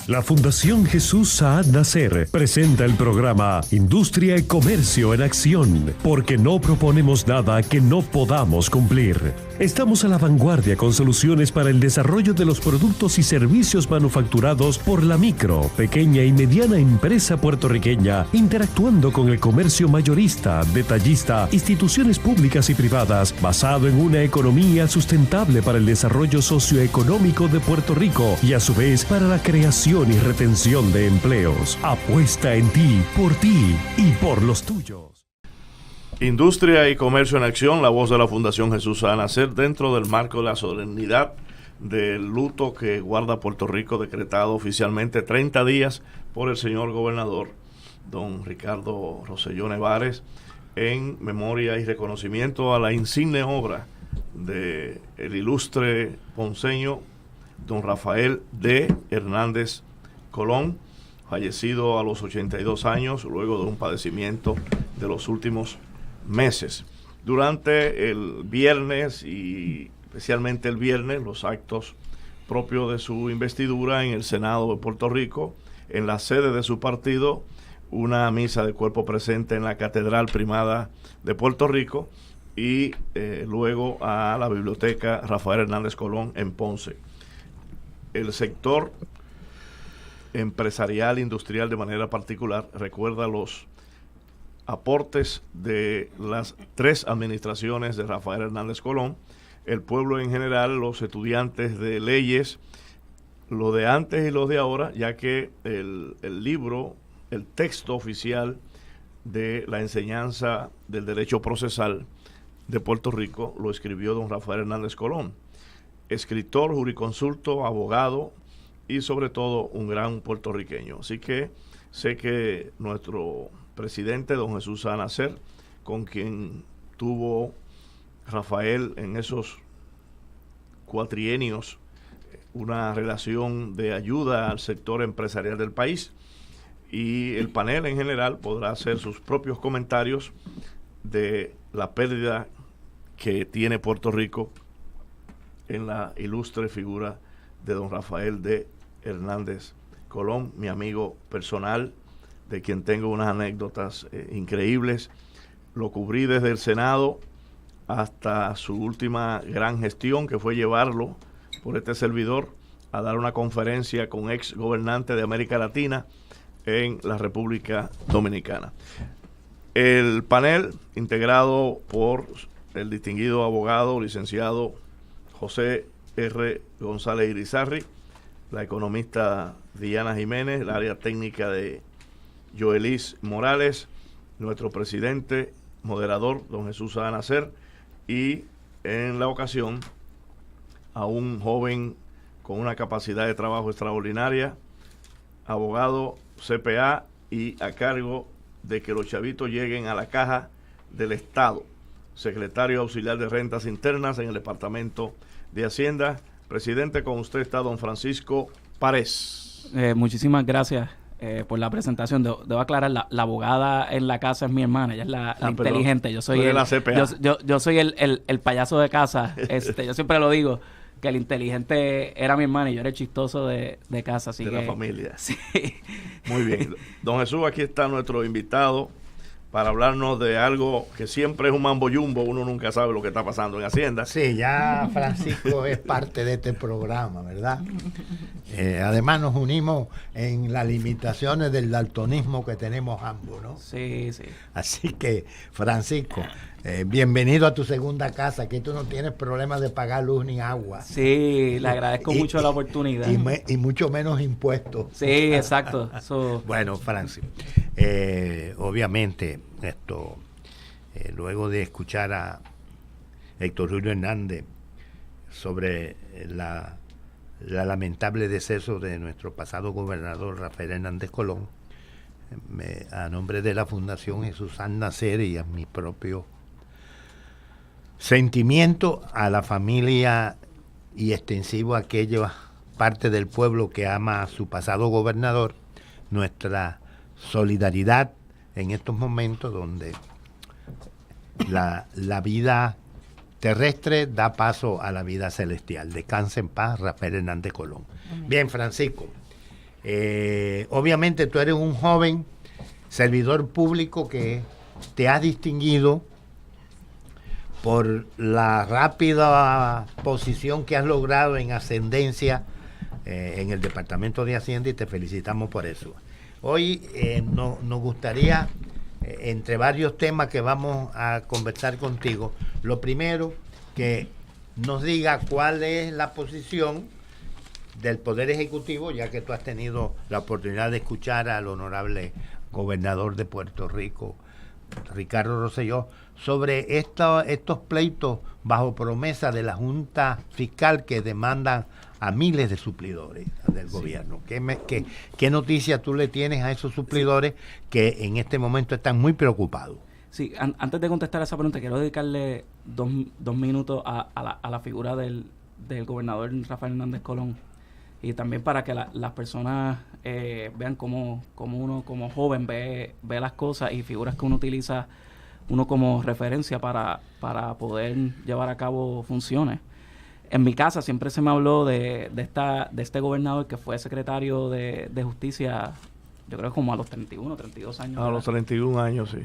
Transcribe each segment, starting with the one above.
La Fundación Jesús Saad Nasser presenta el programa Industria y Comercio en Acción, porque no proponemos nada que no podamos cumplir. Estamos a la vanguardia con soluciones para el desarrollo de los productos y servicios manufacturados por la micro, pequeña y mediana empresa puertorriqueña, interactuando con el comercio mayorista, detallista, instituciones públicas y privadas, basado en una economía sustentable para el desarrollo socioeconómico de Puerto Rico y a su vez para la creación y retención de empleos. Apuesta en ti y por los tuyos. Industria y Comercio en Acción, la voz de la Fundación Jesús Saad Nasser, dentro del marco de la solemnidad del luto que guarda Puerto Rico, decretado oficialmente 30 días por el señor gobernador, don Ricardo Rosselló Nevares, en memoria y reconocimiento a la insigne obra del ilustre ponceño, don Rafael D. Hernández Colón, fallecido a los 82 años, luego de un padecimiento de los últimos meses. Durante el viernes y especialmente el viernes, los actos propios de su investidura en el Senado de Puerto Rico, en la sede de su partido, una misa de cuerpo presente en la Catedral Primada de Puerto Rico y luego a la Biblioteca Rafael Hernández Colón en Ponce. El sector empresarial, industrial de manera particular, recuerda los aportes de las 3 administraciones de Rafael Hernández Colón, el pueblo en general, los estudiantes de leyes, lo de antes y los de ahora, ya que el libro, el texto oficial de la enseñanza del derecho procesal de Puerto Rico lo escribió don Rafael Hernández Colón, escritor, jurisconsulto, abogado y sobre todo un gran puertorriqueño. Así que sé que nuestro presidente, don Jesús Saad Nasser, con quien tuvo Rafael en esos cuatrienios una relación de ayuda al sector empresarial del país, y el panel en general podrá hacer sus propios comentarios de la pérdida que tiene Puerto Rico en la ilustre figura de don Rafael D. Hernández Colón, mi amigo personal, de quien tengo unas anécdotas increíbles. Lo cubrí desde el Senado hasta su última gran gestión, que fue llevarlo por este servidor a dar una conferencia con ex gobernantes de América Latina en la República Dominicana. El panel, integrado por el distinguido abogado, licenciado José R. González Irizarry, la economista Diana Jiménez, el área técnica de Joelis Morales, nuestro presidente, moderador, don Jesús Saad Nasser, y en la ocasión a un joven con una capacidad de trabajo extraordinaria, abogado CPA y a cargo de que los chavitos lleguen a la caja del Estado, secretario auxiliar de Rentas Internas en el Departamento de Hacienda. Presidente, con usted está don Francisco Párez. Muchísimas gracias por la presentación. Debo aclarar, la abogada en la casa es mi hermana, ella es la inteligente. Yo soy yo soy el payaso de casa. Yo siempre lo digo, que el inteligente era mi hermana y yo era el chistoso de casa. Así de que, la familia. Sí. Muy bien. Don Jesús, aquí está nuestro invitado para hablarnos de algo que siempre es un mambo jumbo, uno nunca sabe lo que está pasando en Hacienda. Sí, ya Francisco es parte de este programa, ¿verdad? Además nos unimos en las limitaciones del daltonismo que tenemos ambos, ¿no? Sí, sí. Así que, Francisco, bienvenido a tu segunda casa, aquí tú no tienes problemas de pagar luz ni agua. Sí, le agradezco mucho la oportunidad. Y mucho menos impuestos. Sí, exacto. Bueno, Francis, obviamente, luego de escuchar a Héctor Julio Hernández sobre la lamentable deceso de nuestro pasado gobernador Rafael Hernández Colón, a nombre de la Fundación Jesús Saad Nasser y a mi propio sentimiento a la familia y extensivo a aquella parte del pueblo que ama a su pasado gobernador, nuestra solidaridad en estos momentos donde la vida terrestre da paso a la vida celestial. Descanse en paz, Rafael Hernández Colón. Bien, Francisco, Obviamente tú eres un joven servidor público que te has distinguido por la rápida posición que has logrado en ascendencia en el Departamento de Hacienda, y te felicitamos por eso. Hoy nos gustaría, entre varios temas que vamos a conversar contigo, lo primero, que nos diga cuál es la posición del Poder Ejecutivo, ya que tú has tenido la oportunidad de escuchar al honorable gobernador de Puerto Rico, Ricardo Rosselló, sobre estos pleitos bajo promesa de la Junta Fiscal que demandan a miles de suplidores del gobierno. ¿Qué noticia tú le tienes a esos suplidores que en este momento están muy preocupados? Sí, antes de contestar esa pregunta, quiero dedicarle dos minutos a la figura del gobernador Rafael Hernández Colón, y también para que las personas vean cómo uno como joven ve las cosas y figuras que uno utiliza uno como referencia para poder llevar a cabo funciones. En mi casa siempre se me habló de este gobernador que fue secretario de Justicia, yo creo como a los 31, 32 años. A los 31 años, sí.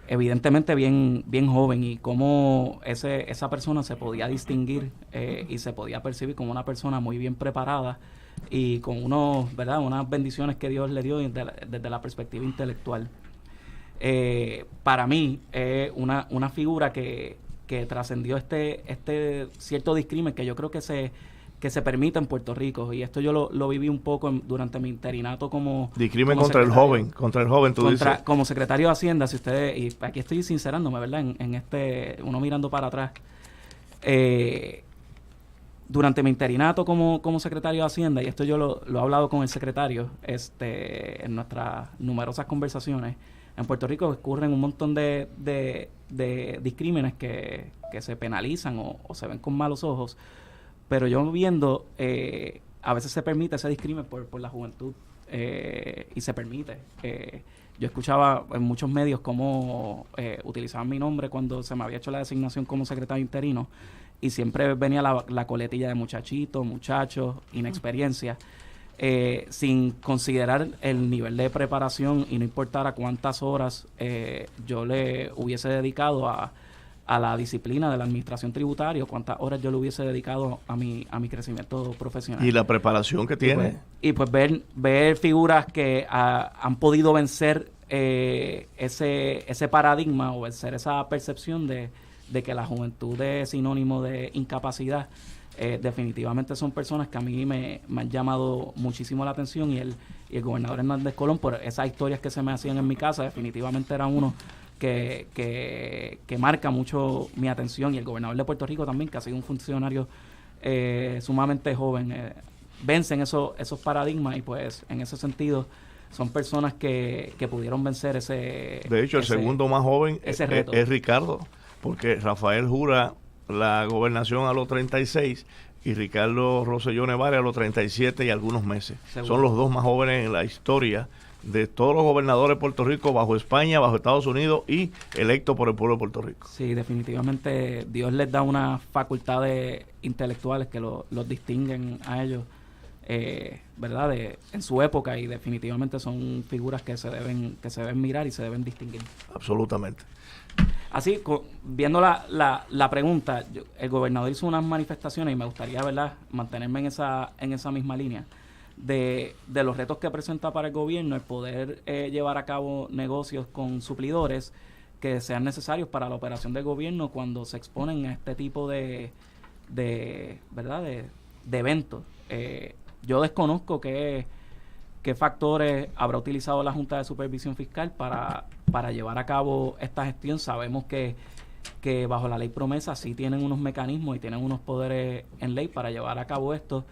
Evidentemente bien joven, y cómo esa persona se podía distinguir y se podía percibir como una persona muy bien preparada y con unas bendiciones que Dios le dio desde la perspectiva intelectual. Para mí es una figura que trascendió este cierto discrimen que yo creo que se permite en Puerto Rico, y esto yo lo viví un poco durante mi interinato como discrimen contra el joven, tú dices. Como secretario de Hacienda, si ustedes, y aquí estoy sincerándome, ¿verdad? En uno mirando para atrás. Durante mi interinato como secretario de Hacienda, y esto yo lo he hablado con el secretario en nuestras numerosas conversaciones, en Puerto Rico ocurren un montón de discrímenes que se penalizan o se ven con malos ojos, pero yo viendo, a veces se permite ese discrimen por la juventud, y se permite. Yo escuchaba en muchos medios cómo utilizaban mi nombre cuando se me había hecho la designación como secretario interino, y siempre venía la coletilla de muchachos, inexperiencia, sin considerar el nivel de preparación, y no importara cuántas horas yo le hubiese dedicado a la disciplina de la administración tributaria, cuántas horas yo le hubiese dedicado a mi crecimiento profesional. Y la preparación que tiene. Y pues ver figuras que han podido vencer ese paradigma, o vencer esa percepción de que la juventud es sinónimo de incapacidad. Definitivamente son personas que a mí me han llamado muchísimo la atención, y el gobernador Hernández Colón, por esas historias que se me hacían en mi casa, definitivamente era uno que marca mucho mi atención, y el gobernador de Puerto Rico también, que ha sido un funcionario sumamente joven. Vencen esos paradigmas, y pues en ese sentido son personas que pudieron vencer ese... De hecho, el segundo más joven es Ricardo, porque Rafael jura la gobernación a los 36 y Ricardo Rosselló Nevares a los 37 y algunos meses. Seguro. Son los dos más jóvenes en la historia de todos los gobernadores de Puerto Rico, bajo España, bajo Estados Unidos, y electo por el pueblo de Puerto Rico. Sí, definitivamente Dios les da unas facultades intelectuales que los distinguen a ellos, ¿verdad? En su época, y definitivamente son figuras que se deben mirar y se deben distinguir. Absolutamente. Así, viendo la pregunta, el gobernador hizo unas manifestaciones, y me gustaría, ¿verdad?, mantenerme en esa misma línea de los retos que presenta para el gobierno el poder llevar a cabo negocios con suplidores que sean necesarios para la operación del gobierno cuando se exponen a este tipo de eventos. Yo desconozco qué factores habrá utilizado la Junta de Supervisión Fiscal para llevar a cabo esta gestión. Sabemos que bajo la ley promesa sí tienen unos mecanismos y tienen unos poderes en ley para llevar a cabo esto,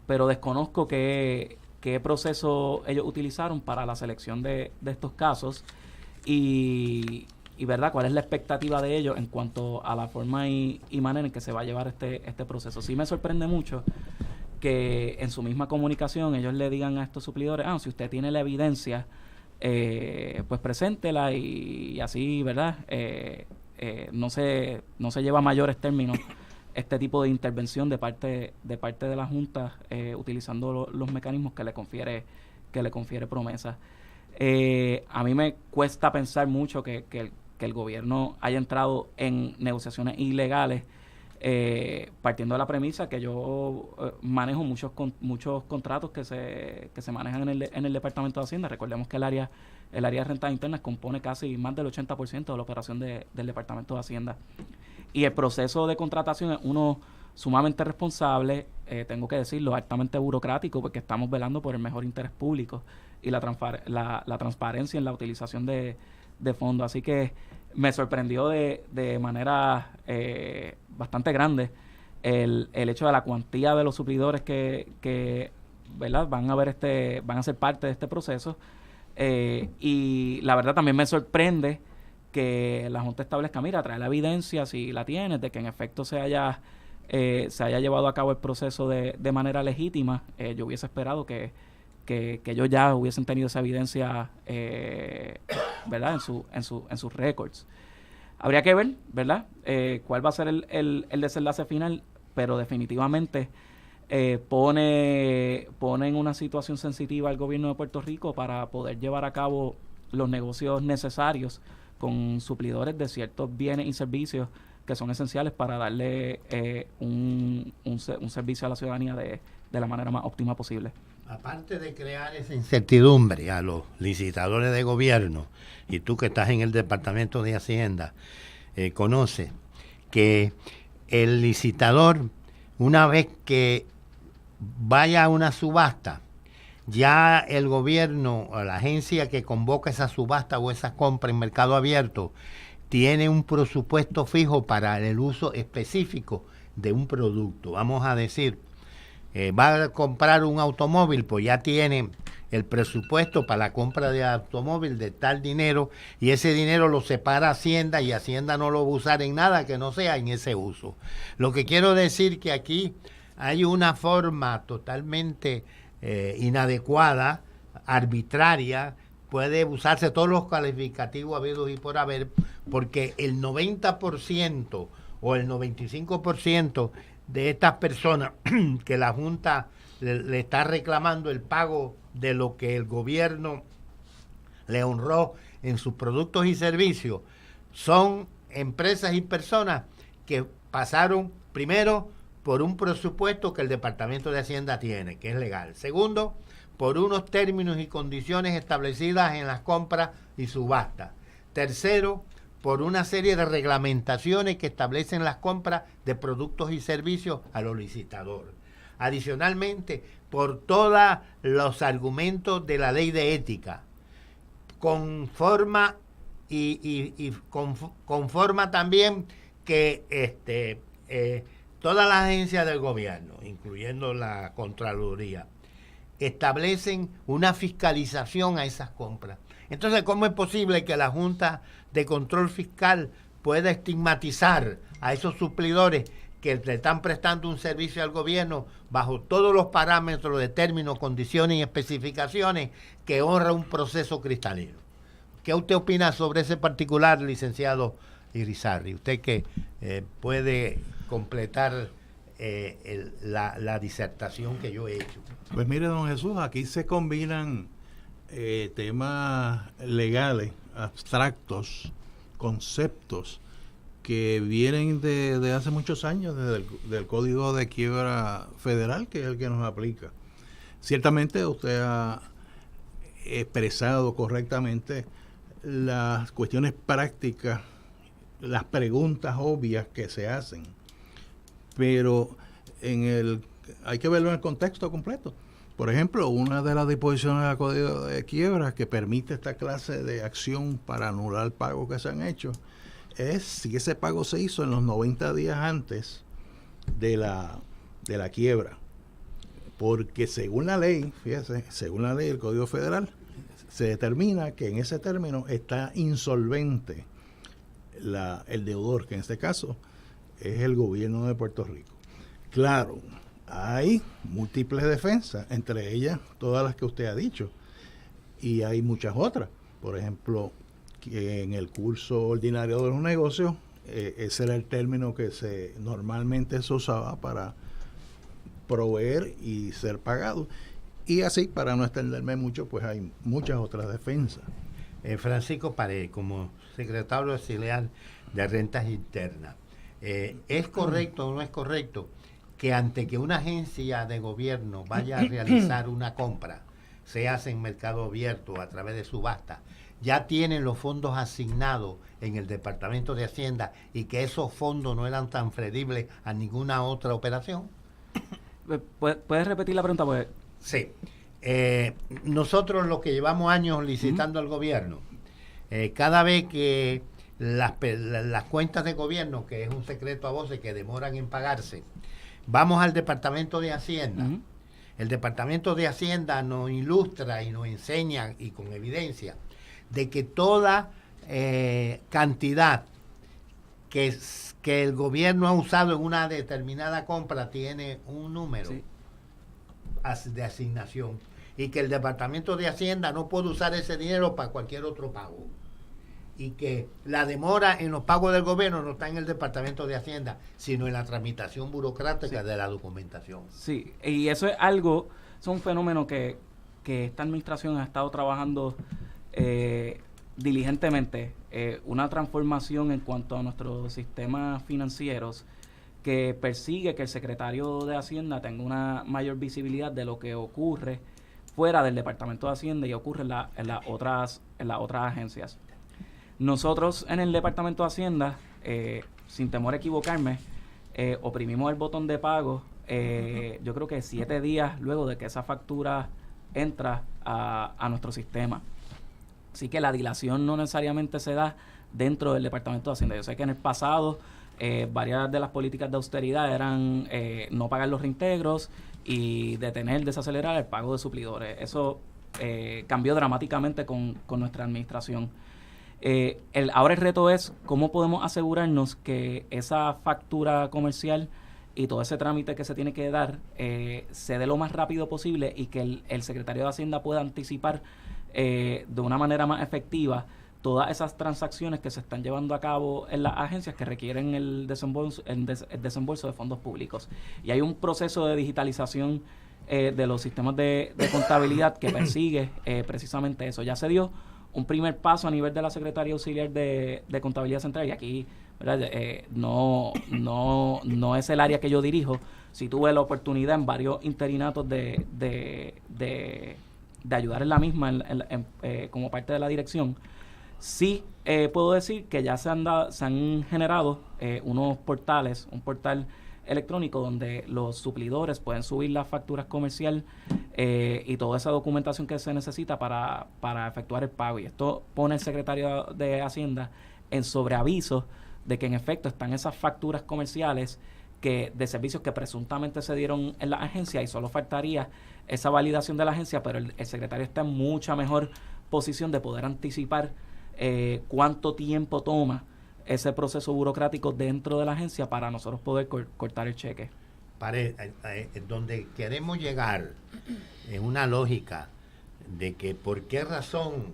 pero desconozco qué proceso ellos utilizaron para la selección de estos casos, y verdad, cuál es la expectativa de ellos en cuanto a la forma y manera en que se va a llevar este proceso. Sí me sorprende mucho que en su misma comunicación ellos le digan a estos suplidores, si usted tiene la evidencia, pues preséntela, y así, ¿verdad? No se lleva a mayores términos este tipo de intervención de parte de la Junta, utilizando los mecanismos que le confiere Promesa. A mí me cuesta pensar mucho que el gobierno haya entrado en negociaciones ilegales, partiendo de la premisa que yo manejo muchos contratos que se manejan en el Departamento de Hacienda. Recordemos que el área de rentas internas compone casi más del 80% de la operación del Departamento de Hacienda. Y el proceso de contratación es uno sumamente responsable, tengo que decirlo, altamente burocrático, porque estamos velando por el mejor interés público y la transparencia en la utilización de fondos. Así que me sorprendió de manera bastante grande el hecho de la cuantía de los suplidores que ¿verdad? van a ser parte de este proceso, y la verdad también me sorprende que la Junta establezca, mira, trae la evidencia, si la tienes, de que en efecto se haya llevado a cabo el proceso de manera legítima. Yo hubiese esperado que ellos ya hubiesen tenido esa evidencia, ¿verdad? En sus récords. Habría que ver, ¿verdad? Cuál va a ser el desenlace final, pero definitivamente pone en una situación sensitiva al gobierno de Puerto Rico para poder llevar a cabo los negocios necesarios con suplidores de ciertos bienes y servicios que son esenciales para darle un servicio a la ciudadanía de la manera más óptima posible. Aparte de crear esa incertidumbre a los licitadores de gobierno, y tú que estás en el Departamento de Hacienda, conoces que el licitador, una vez que vaya a una subasta, ya el gobierno o la agencia que convoca esa subasta o esa compra en mercado abierto tiene un presupuesto fijo para el uso específico de un producto. Vamos a decir, va a comprar un automóvil, pues ya tiene el presupuesto para la compra de automóvil de tal dinero, y ese dinero lo separa Hacienda, y Hacienda no lo va a usar en nada que no sea en ese uso. Lo que quiero decir que aquí hay una forma totalmente inadecuada, arbitraria, puede usarse todos los calificativos habidos y por haber, porque el 90% o el 95% de estas personas que la Junta le está reclamando el pago de lo que el gobierno le honró en sus productos y servicios, son empresas y personas que pasaron primero por un presupuesto que el Departamento de Hacienda tiene, que es legal. Segundo, por unos términos y condiciones establecidas en las compras y subastas. Tercero, por una serie de reglamentaciones que establecen las compras de productos y servicios a los licitadores. Adicionalmente, por todos los argumentos de la ley de ética, conforma también que todas las agencias del gobierno, incluyendo la Contraloría, establecen una fiscalización a esas compras. Entonces, ¿cómo es posible que la Junta de Control Fiscal pueda estigmatizar a esos suplidores que le están prestando un servicio al gobierno bajo todos los parámetros de términos, condiciones y especificaciones que honra un proceso cristalino? ¿Qué usted opina sobre ese particular, licenciado Irizarry? Usted que puede completar la disertación que yo he hecho. Pues mire, don Jesús, aquí se combinan temas legales, abstractos, conceptos que vienen de hace muchos años, desde del Código de Quiebra Federal, que es el que nos aplica. Ciertamente usted ha expresado correctamente las cuestiones prácticas, las preguntas obvias que se hacen, pero hay que verlo en el contexto completo. Por ejemplo, una de las disposiciones del Código de Quiebra que permite esta clase de acción para anular pagos que se han hecho es si ese pago se hizo en los 90 días antes de la quiebra. Porque según la ley, fíjese, según la ley del Código Federal, se determina que en ese término está insolvente el deudor, que en este caso es el gobierno de Puerto Rico. Claro, hay múltiples defensas, entre ellas todas las que usted ha dicho, y hay muchas otras. Por ejemplo, que en el curso ordinario de los negocios ese era el término que normalmente se usaba para proveer y ser pagado. Y así, para no extenderme mucho, pues hay muchas otras defensas. Francisco Pared, como secretario auxiliar de Rentas Internas, ¿es correcto o no es correcto que ante que una agencia de gobierno vaya a realizar una compra, se hace en mercado abierto a través de subasta, ya tienen los fondos asignados en el Departamento de Hacienda y que esos fondos no eran transferibles a ninguna otra operación? ¿Puedes repetir la pregunta? Pues sí. Nosotros los que llevamos años licitando al gobierno, cada vez que las cuentas de gobierno, que es un secreto a voces que demoran en pagarse, vamos al Departamento de Hacienda. El Departamento de Hacienda nos ilustra y nos enseña, y con evidencia, de que toda cantidad que el gobierno ha usado en una determinada compra tiene un número de asignación, y que el Departamento de Hacienda no puede usar ese dinero para cualquier otro pago, y que la demora en los pagos del gobierno no está en el Departamento de Hacienda, sino en la tramitación burocrática de la documentación. Sí, y eso es algo, es un fenómeno que esta administración ha estado trabajando diligentemente, una transformación en cuanto a nuestros sistemas financieros que persigue que el secretario de Hacienda tenga una mayor visibilidad de lo que ocurre fuera del Departamento de Hacienda y ocurre en las otras agencias. Nosotros en el Departamento de Hacienda, sin temor a equivocarme, oprimimos el botón de pago, yo creo que 7 días luego de que esa factura entra a nuestro sistema. Así que la dilación no necesariamente se da dentro del Departamento de Hacienda. Yo sé que en el pasado varias de las políticas de austeridad eran no pagar los reintegros y desacelerar el pago de suplidores. Eso cambió dramáticamente con nuestra administración. Ahora el reto es cómo podemos asegurarnos que esa factura comercial y todo ese trámite que se tiene que dar se dé lo más rápido posible y que el secretario de Hacienda pueda anticipar de una manera más efectiva todas esas transacciones que se están llevando a cabo en las agencias que requieren el desembolso de fondos públicos. Y hay un proceso de digitalización de los sistemas de contabilidad que persigue precisamente eso. Ya se dio un primer paso a nivel de la Secretaría Auxiliar de Contabilidad Central, y aquí, ¿verdad? No es el área que yo dirijo. Sí tuve la oportunidad en varios interinatos de ayudar en la misma como parte de la dirección. Sí puedo decir que ya se han generado unos portales, un portal electrónico donde los suplidores pueden subir las facturas comercial y toda esa documentación que se necesita para efectuar el pago. Y esto pone el secretario de Hacienda en sobreaviso de que en efecto están esas facturas comerciales de servicios que presuntamente se dieron en la agencia, y solo faltaría esa validación de la agencia, pero el secretario está en mucha mejor posición de poder anticipar cuánto tiempo toma ese proceso burocrático dentro de la agencia para nosotros poder cortar el cheque. Donde queremos llegar en una lógica de que por qué razón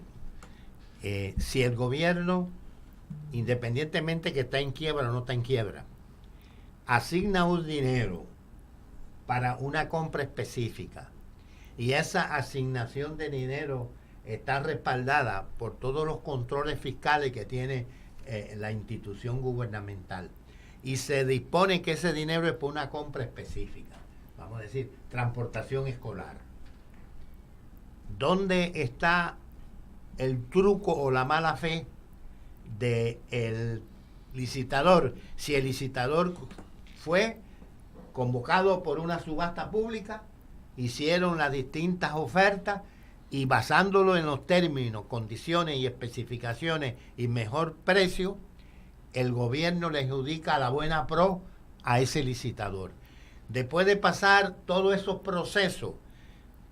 si el gobierno, independientemente que está en quiebra o no está en quiebra, asigna un dinero para una compra específica y esa asignación de dinero está respaldada por todos los controles fiscales que tiene la institución gubernamental, y se dispone que ese dinero es para una compra específica, vamos a decir, transportación escolar. ¿Dónde está el truco o la mala fe del licitador? Si el licitador fue convocado por una subasta pública, hicieron las distintas ofertas y basándolo en los términos, condiciones y especificaciones y mejor precio, el gobierno le adjudica la buena pro a ese licitador. Después de pasar todos esos procesos,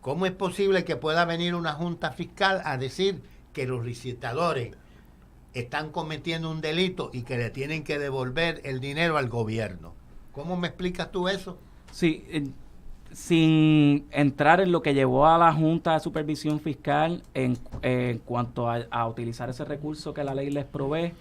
¿cómo es posible que pueda venir una junta fiscal a decir que los licitadores están cometiendo un delito y que le tienen que devolver el dinero al gobierno? ¿Cómo me explicas tú eso? Sí, sin entrar en lo que llevó a la Junta de Supervisión Fiscal en cuanto a utilizar ese recurso que la ley les provee,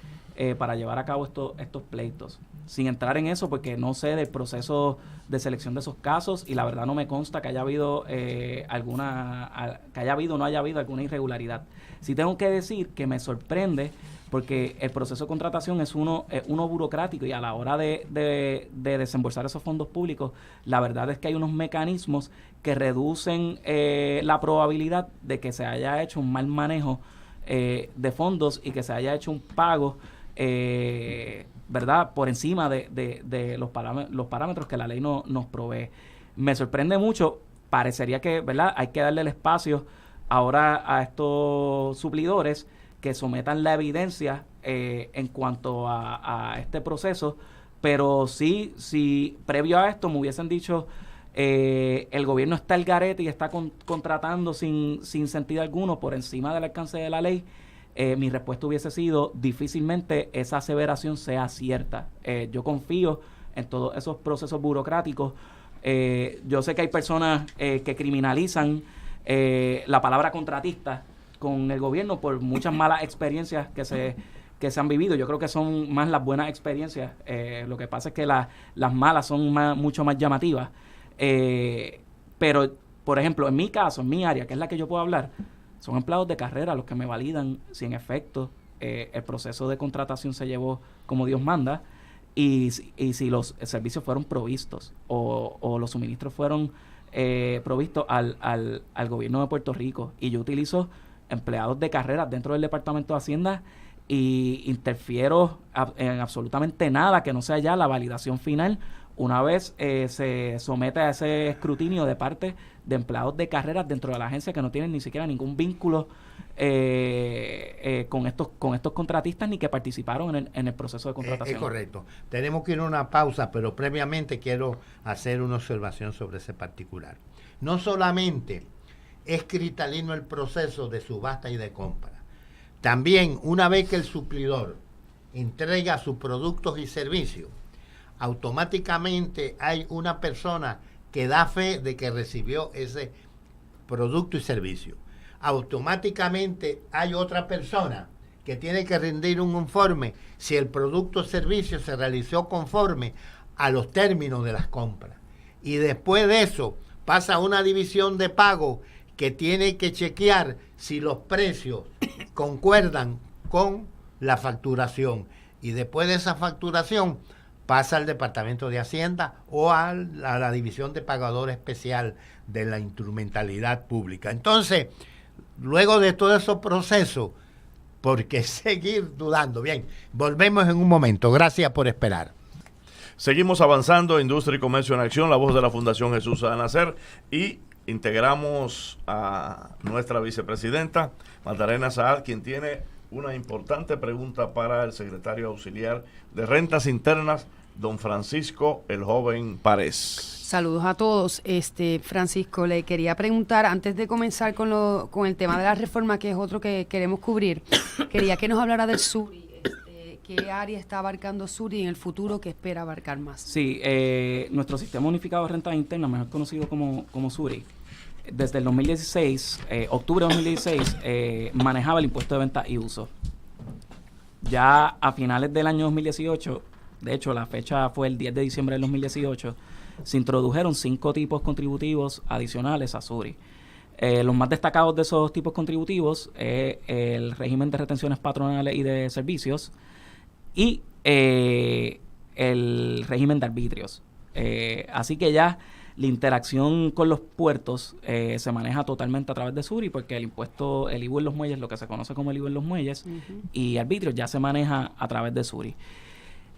para llevar a cabo estos pleitos. Sin entrar en eso, porque no sé del proceso de selección de esos casos y la verdad no me consta que haya habido que haya habido o no haya habido alguna irregularidad. Sí tengo que decir que me sorprende porque el proceso de contratación es uno burocrático y a la hora de desembolsar esos fondos públicos, la verdad es que hay unos mecanismos que reducen la probabilidad de que se haya hecho un mal manejo de fondos y que se haya hecho un pago ¿verdad? Por encima de los parámetros que la ley nos provee. Me sorprende mucho, parecería que, ¿verdad? Hay que darle el espacio ahora a estos suplidores que sometan la evidencia en cuanto a este proceso, pero sí, previo a esto me hubiesen dicho el gobierno está al garete y está contratando sin sentido alguno por encima del alcance de la ley. Mi respuesta hubiese sido, difícilmente esa aseveración sea cierta. Yo confío en todos esos procesos burocráticos. Yo sé que hay personas que criminalizan la palabra contratista con el gobierno por muchas malas experiencias que se han vivido. Yo creo que son más las buenas experiencias. Lo que pasa es que las malas son mucho más llamativas. Pero, por ejemplo, en mi caso, en mi área, que es la que yo puedo hablar, son empleados de carrera los que me validan si en efecto el proceso de contratación se llevó como Dios manda y si los servicios fueron provistos o los suministros fueron provistos al gobierno de Puerto Rico. Y yo utilizo empleados de carrera dentro del Departamento de Hacienda y interfiero en absolutamente nada que no sea ya la validación final una vez se somete a ese escrutinio de parte de empleados de carreras dentro de la agencia que no tienen ni siquiera ningún vínculo con estos contratistas ni que participaron en el proceso de contratación. Es correcto. Tenemos que ir a una pausa, pero previamente quiero hacer una observación sobre ese particular. No solamente es cristalino el proceso de subasta y de compra, también una vez que el suplidor entrega sus productos y servicios, automáticamente hay una persona que da fe de que recibió ese producto y servicio. Automáticamente hay otra persona que tiene que rendir un informe si el producto o servicio se realizó conforme a los términos de las compras. Y después de eso pasa a una división de pago que tiene que chequear si los precios concuerdan con la facturación. Y después de esa facturación pasa al Departamento de Hacienda o a la División de Pagador Especial de la Instrumentalidad Pública. Entonces, luego de todo esos procesos, ¿por qué seguir dudando? Bien, volvemos en un momento. Gracias por esperar. Seguimos avanzando, Industria y Comercio en Acción, la voz de la Fundación Jesús Nacer, y integramos a nuestra vicepresidenta, Magdalena Saad, quien tiene una importante pregunta para el secretario auxiliar de Rentas Internas, don Francisco el Joven Párez. Saludos a todos. Francisco, le quería preguntar, antes de comenzar con el tema de la reforma, que es otro que queremos cubrir, quería que nos hablara del SURI. ¿Qué área está abarcando SURI en el futuro? ¿Qué espera abarcar más? Sí, nuestro Sistema Unificado de Rentas Internas, mejor conocido como SURI, desde el 2016, octubre de 2016, manejaba el impuesto de venta y uso. Ya a finales del año 2018, de hecho la fecha fue el 10 de diciembre del 2018, se introdujeron 5 tipos contributivos adicionales a SURI. Los más destacados de esos tipos contributivos es el régimen de retenciones patronales y de servicios y el régimen de arbitrios. Así que ya la interacción con los puertos se maneja totalmente a través de SURI, porque el IVU en los muelles, lo que se conoce como el IVU en los muelles, y arbitrios ya se maneja a través de SURI.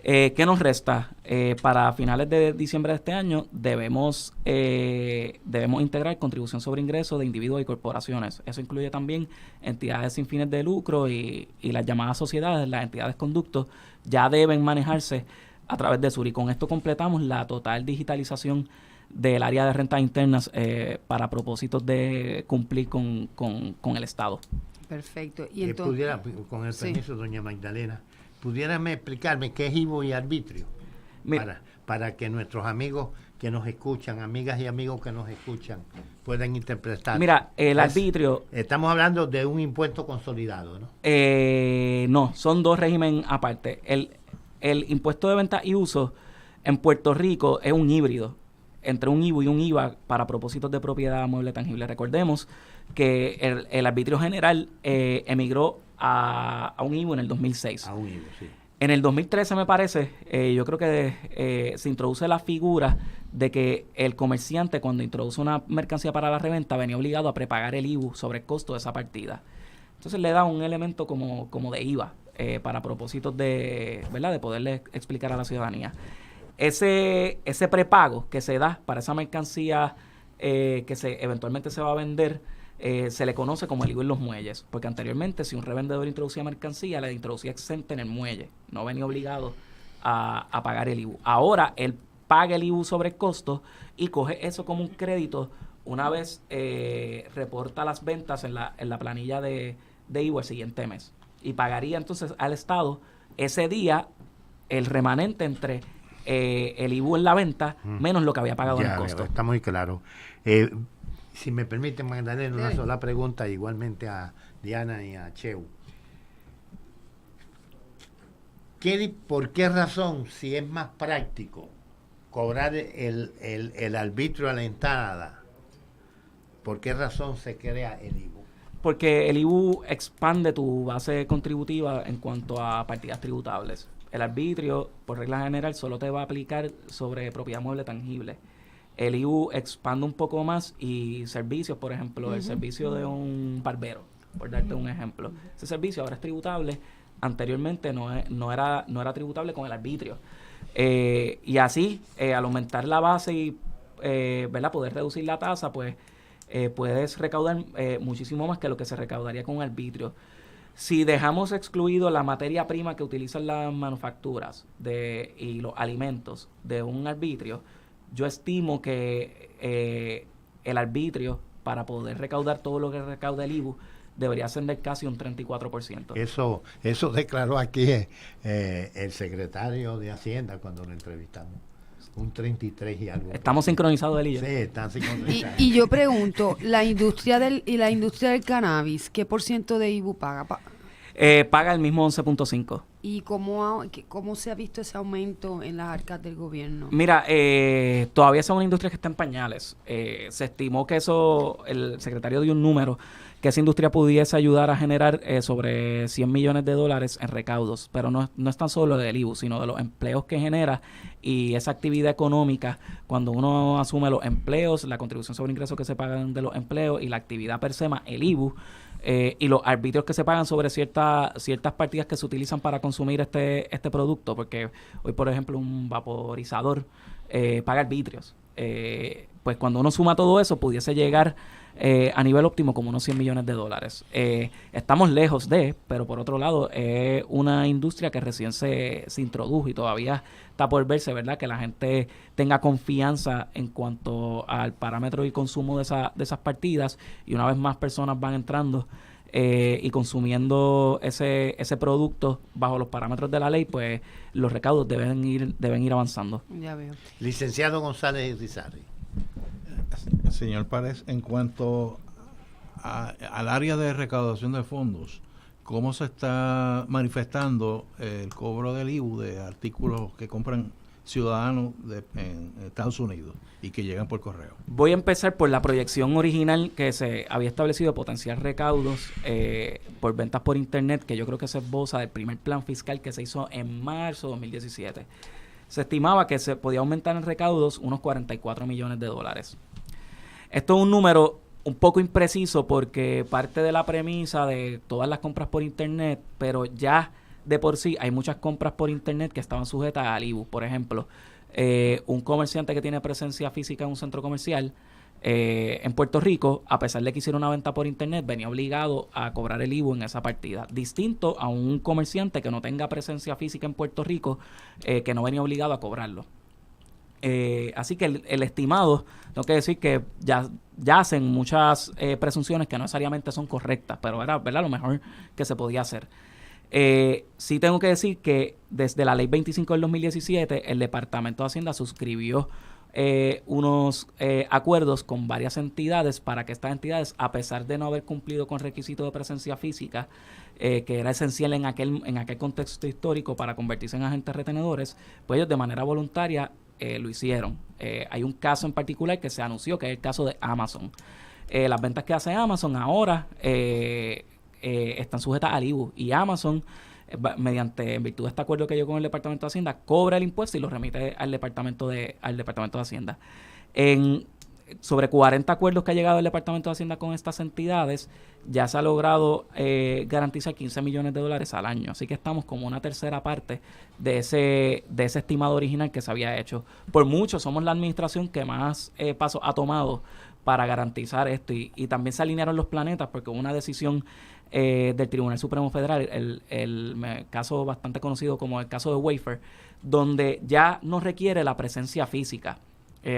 ¿Qué nos resta? Para finales de diciembre de este año debemos integrar contribución sobre ingresos de individuos y corporaciones. Eso incluye también entidades sin fines de lucro y las llamadas sociedades, las entidades conductos, ya deben manejarse a través de SURI. Con esto completamos la total digitalización del área de rentas internas para propósitos de cumplir con el Estado. Perfecto. Y entonces, con el permiso, doña Magdalena, ¿pudiérame explicarme qué es IVU y arbitrio? Para que nuestros amigos que nos escuchan, amigas y amigos que nos escuchan, pueden interpretar? Mira, el arbitrio... Estamos hablando de un impuesto consolidado, ¿no? No, son dos regímenes aparte. El impuesto de venta y uso en Puerto Rico es un híbrido entre un IVU y un IVA para propósitos de propiedad mueble tangible. Recordemos que el arbitrio general emigró a un IVU en el 2006. A un IVU, sí. En el 2013, me parece, yo creo que se introduce la figura de que el comerciante, cuando introduce una mercancía para la reventa, venía obligado a prepagar el IVU sobre el costo de esa partida. Entonces le da un elemento como de IVA para propósitos de, ¿verdad?, de poderle explicar a la ciudadanía. Ese prepago que se da para esa mercancía que eventualmente se va a vender, se le conoce como el IVU en los muelles, porque anteriormente, si un revendedor introducía mercancía, la introducía exenta en el muelle, no venía obligado a pagar el IVU. Ahora él paga el IVU sobre el costo y coge eso como un crédito una vez reporta las ventas en la planilla de IVU el siguiente mes, y pagaría entonces al Estado ese día el remanente entre el IVU en la venta menos lo que había pagado en el costo. Está muy claro. Si me permiten, Magdalena, una sola pregunta igualmente a Diana y a Cheu. ¿Por qué razón, si es más práctico cobrar el arbitrio a la entrada, por qué razón se crea el IVU? Porque el IVU expande tu base contributiva en cuanto a partidas tributables. El arbitrio, por regla general, solo te va a aplicar sobre propiedad mueble tangible. El IVU expande un poco más y servicios, por ejemplo, el servicio de un barbero, por darte un ejemplo. Ese servicio ahora es tributable. Anteriormente no era tributable con el arbitrio. Y así, al aumentar la base y ¿verdad?, poder reducir la tasa, pues puedes recaudar muchísimo más que lo que se recaudaría con un arbitrio. Si dejamos excluido la materia prima que utilizan las manufacturas y los alimentos de un arbitrio, yo estimo que el arbitrio, para poder recaudar todo lo que recauda el IVU, debería ascender casi un 34%. Eso declaró aquí el secretario de Hacienda cuando lo entrevistamos. Un 33 y algo. Estamos sincronizados él y yo. Sí, están sincronizados. Y yo pregunto, la industria del cannabis, ¿qué % de IVU paga? Paga el mismo 11.5. ¿Y cómo se ha visto ese aumento en las arcas del gobierno? Mira, todavía es una industria que está en pañales. Se estimó que el secretario dio un número, que esa industria pudiese ayudar a generar sobre $100 millones en recaudos, pero no es tan solo del IVU, sino de los empleos que genera y esa actividad económica. Cuando uno asume los empleos, la contribución sobre ingresos que se pagan de los empleos y la actividad per se, el IVU, y los arbitrios que se pagan sobre ciertas partidas que se utilizan para consumir este producto, porque hoy, por ejemplo, un vaporizador paga arbitrios. Pues cuando uno suma todo eso, pudiese llegar a nivel óptimo como unos $100 millones. Estamos lejos pero por otro lado, es una industria que recién se introdujo y todavía está por verse, ¿verdad?, que la gente tenga confianza en cuanto al parámetro y consumo de esas partidas, y una vez más personas van entrando y consumiendo ese producto bajo los parámetros de la ley, pues los recaudos deben ir avanzando. Ya veo. Licenciado González Irizarry. Señor Párez, en cuanto al área de recaudación de fondos, ¿cómo se está manifestando el cobro del IVU de artículos que compran ciudadanos en Estados Unidos y que llegan por correo? Voy a empezar por la proyección original que se había establecido de potenciar recaudos por ventas por Internet, que yo creo que se esboza del primer plan fiscal que se hizo en marzo de 2017. Se estimaba que se podía aumentar en recaudos unos $44 millones. Esto es un número un poco impreciso porque parte de la premisa de todas las compras por Internet, pero ya de por sí hay muchas compras por Internet que estaban sujetas al IVU. Por ejemplo, un comerciante que tiene presencia física en un centro comercial en Puerto Rico, a pesar de que hiciera una venta por Internet, venía obligado a cobrar el IVU en esa partida. Distinto a un comerciante que no tenga presencia física en Puerto Rico, que no venía obligado a cobrarlo. Así que el estimado, tengo que decir que ya hacen muchas presunciones que no necesariamente son correctas, pero era, ¿verdad?, lo mejor que se podía hacer. Sí tengo que decir que desde la Ley 25 del 2017, el Departamento de Hacienda suscribió unos acuerdos con varias entidades para que estas entidades, a pesar de no haber cumplido con requisito de presencia física, que era esencial en aquel contexto histórico para convertirse en agentes retenedores, pues ellos de manera voluntaria lo hicieron. Hay un caso en particular que se anunció, que es el caso de Amazon. Las ventas que hace Amazon ahora están sujetas al IVU, y Amazon, en virtud de este acuerdo que llegó con el Departamento de Hacienda, cobra el impuesto y lo remite al Departamento de Hacienda. Sobre 40 acuerdos que ha llegado el Departamento de Hacienda con estas entidades, ya se ha logrado garantizar $15 millones al año. Así que estamos como una tercera parte de ese estimado original que se había hecho. Por mucho, somos la administración que más pasos ha tomado para garantizar esto. Y también se alinearon los planetas porque hubo una decisión del Tribunal Supremo Federal, el caso bastante conocido como el caso de Wayfair, donde ya no requiere la presencia física.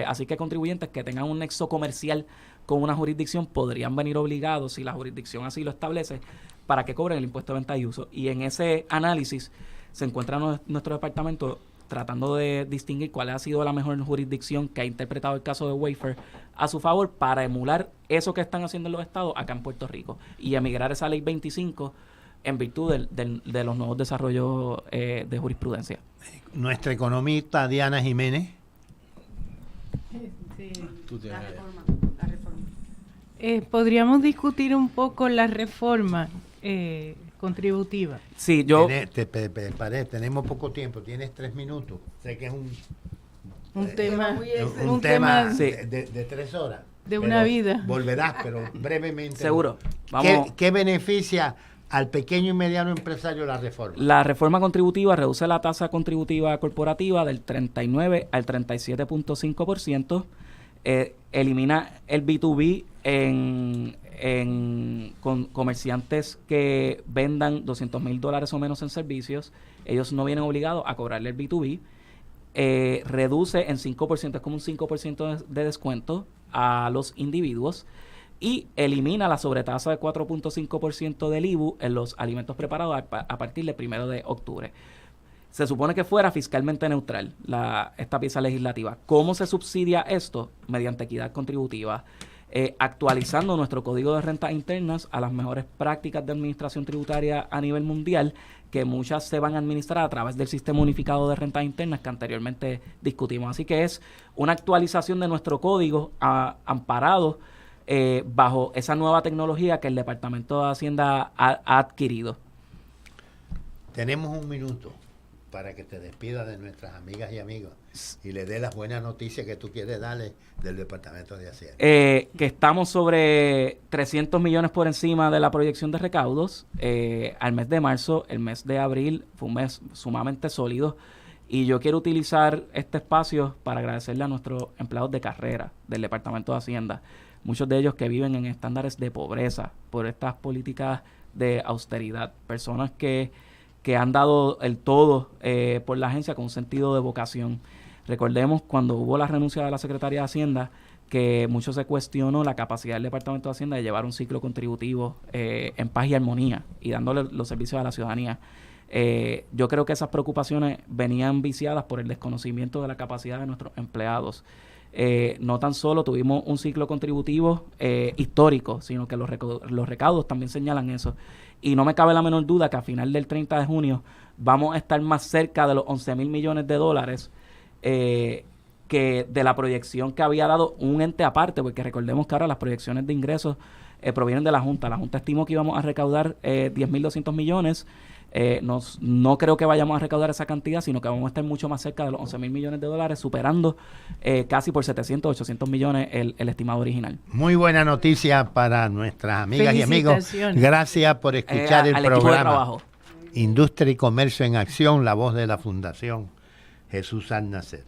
Así que contribuyentes que tengan un nexo comercial con una jurisdicción podrían venir obligados, si la jurisdicción así lo establece, para que cobren el impuesto de venta y uso. Y en ese análisis se encuentra nuestro departamento tratando de distinguir cuál ha sido la mejor jurisdicción que ha interpretado el caso de Wayfair a su favor para emular eso que están haciendo los estados acá en Puerto Rico y emigrar esa ley 25 en virtud de los nuevos desarrollos de jurisprudencia. Nuestra economista Diana Jiménez. Sí, la reforma. Podríamos discutir un poco la reforma contributiva. Sí, tenemos poco tiempo, tienes 3 minutos. Sé que es un tema de 3 horas. De una vida. Volverás, pero brevemente. Seguro. Vamos. ¿Qué beneficia al pequeño y mediano empresario la reforma? La reforma contributiva reduce la tasa contributiva corporativa del 39 al 37.5%, elimina el B2B con comerciantes que vendan $200,000 o menos en servicios. Ellos no vienen obligados a cobrarle el B2B. Reduce en 5%, es como un 5% de descuento a los individuos. Y elimina la sobretasa de 4.5% del IVU en los alimentos preparados a partir del 1 de octubre. Se supone que fuera fiscalmente neutral esta pieza legislativa. ¿Cómo se subsidia esto? Mediante equidad contributiva, actualizando nuestro Código de Rentas Internas a las mejores prácticas de administración tributaria a nivel mundial, que muchas se van a administrar a través del Sistema Unificado de Rentas Internas que anteriormente discutimos. Así que es una actualización de nuestro código amparado bajo esa nueva tecnología que el Departamento de Hacienda ha adquirido. Tenemos un minuto para que te despidas de nuestras amigas y amigos y le dé las buenas noticias que tú quieres darle del Departamento de Hacienda. Que estamos sobre 300 millones por encima de la proyección de recaudos. Al mes de marzo, el mes de abril fue un mes sumamente sólido. Y yo quiero utilizar este espacio para agradecerle a nuestros empleados de carrera del Departamento de Hacienda. Muchos de ellos que viven en estándares de pobreza por estas políticas de austeridad. Personas que han dado el todo por la agencia con un sentido de vocación. Recordemos cuando hubo la renuncia de la Secretaría de Hacienda que mucho se cuestionó la capacidad del Departamento de Hacienda de llevar un ciclo contributivo en paz y armonía y dándole los servicios a la ciudadanía. Yo creo que esas preocupaciones venían viciadas por el desconocimiento de la capacidad de nuestros empleados. No tan solo tuvimos un ciclo contributivo histórico, sino que los recaudos también señalan eso. Y no me cabe la menor duda que a final del 30 de junio vamos a estar más cerca de los $11,000 millones que de la proyección que había dado un ente aparte, porque recordemos que ahora las proyecciones de ingresos provienen de la Junta. La Junta estimó que íbamos a recaudar 10.200 millones. No creo que vayamos a recaudar esa cantidad, sino que vamos a estar mucho más cerca de los $11,000 millones, superando casi por 700, 800 millones el estimado original. Muy buena noticia para nuestras amigas y amigos. Gracias por escuchar el programa Industria y Comercio en Acción, la voz de la Fundación Jesús Al Nacer.